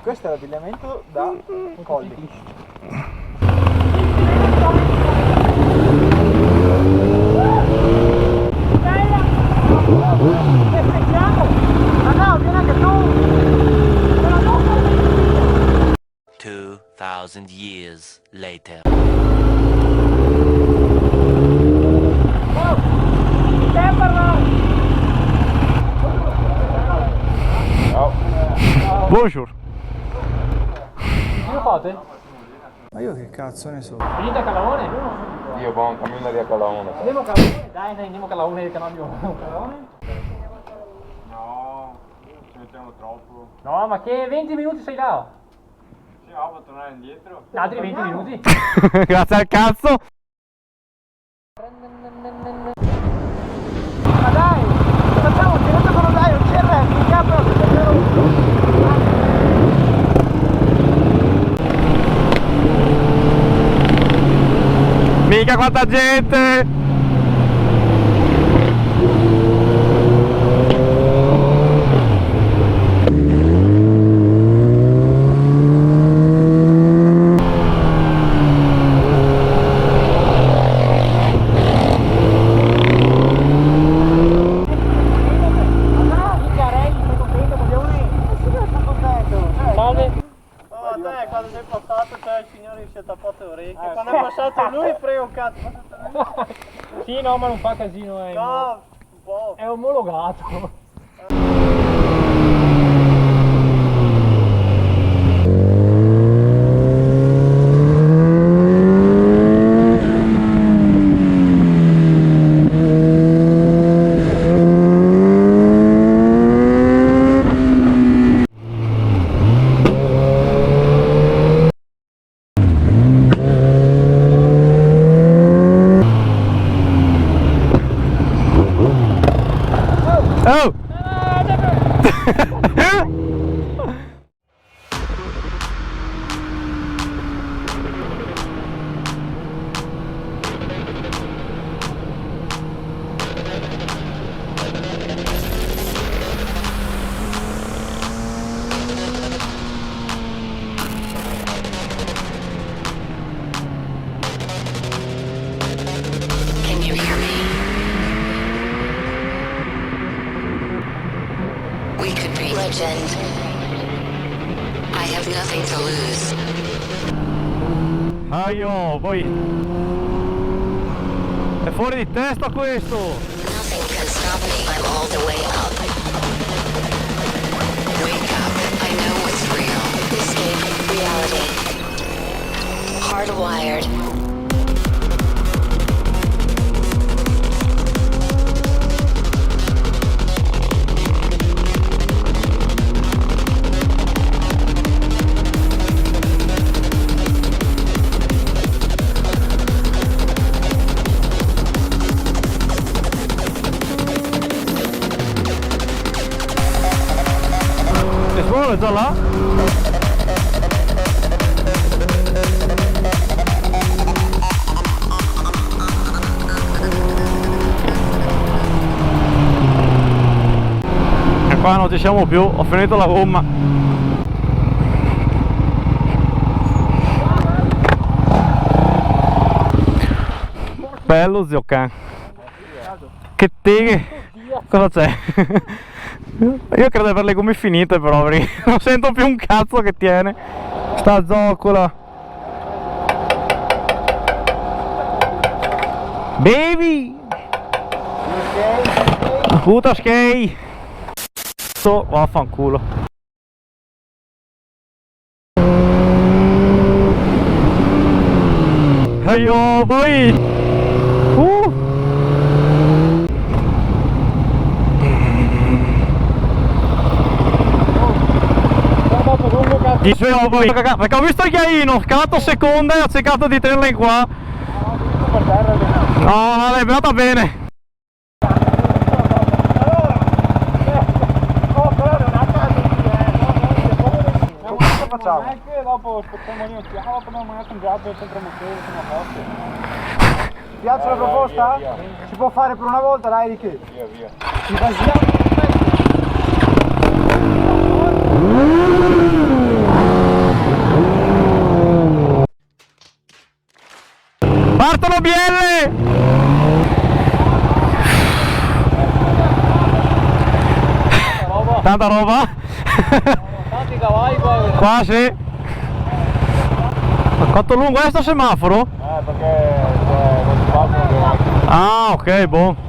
Questo è l'abbigliamento da colli. Ma no, vieni anche tu! 2000 years later. Bonjour. Che fate? Ma io che cazzo ne so? Venite a Calaone? Io buon cammino di a Calaone. Andiamo a Calaone? Dai, andiamo a Calaone che non abbiamo Calaone. No, ci mettiamo troppo. No, ma che 20 minuti sei là? Sì, va a tornare indietro. Altri 20 minuti? Grazie al cazzo. Ma dai, facciamo tirando con dai, un CRF, un capo, Mica quanta gente. Quando sei passato c'è il signore che si è tappato le orecchie. Quando è passato lui frega un cazzo. Sì, no, ma non fa casino, No, un po'. è omologato. Oh! Can you hear me? We could be legend. I have nothing to lose. Aio, poi è fuori di testa questo. Nothing can stop me. I'm all the way up. Wake up. I know what's real. Escape reality. Hardwired. È già là? E qua non ci siamo più, ho finito la gomma. Bello zio Can. Che teghe. Cosa c'è? Io credo di aver le gomme finite però, perché non sento più un cazzo che tiene sta zoccola. Baby! Puta skate! Vaffanculo. Aio, poi! Dicevo poi, perché ho visto il ghiaino, scavato seconda e ho cercato di tenerla in qua. No, l'hai beata bene. Cosa facciamo? Non è che dopo spettiamo lì un chiaro, poi magari un giallo e sempre motivo, sono forte. Ti piace la proposta? Si può fare per una volta, dai, di che? Via, via. Ci basiamo. Partono bielle! Tanta roba? Tanti cavalli qua. Qua sì. Ma quanto lungo è sto semaforo? Perché non si passano le macchine. Ah, ok, boh.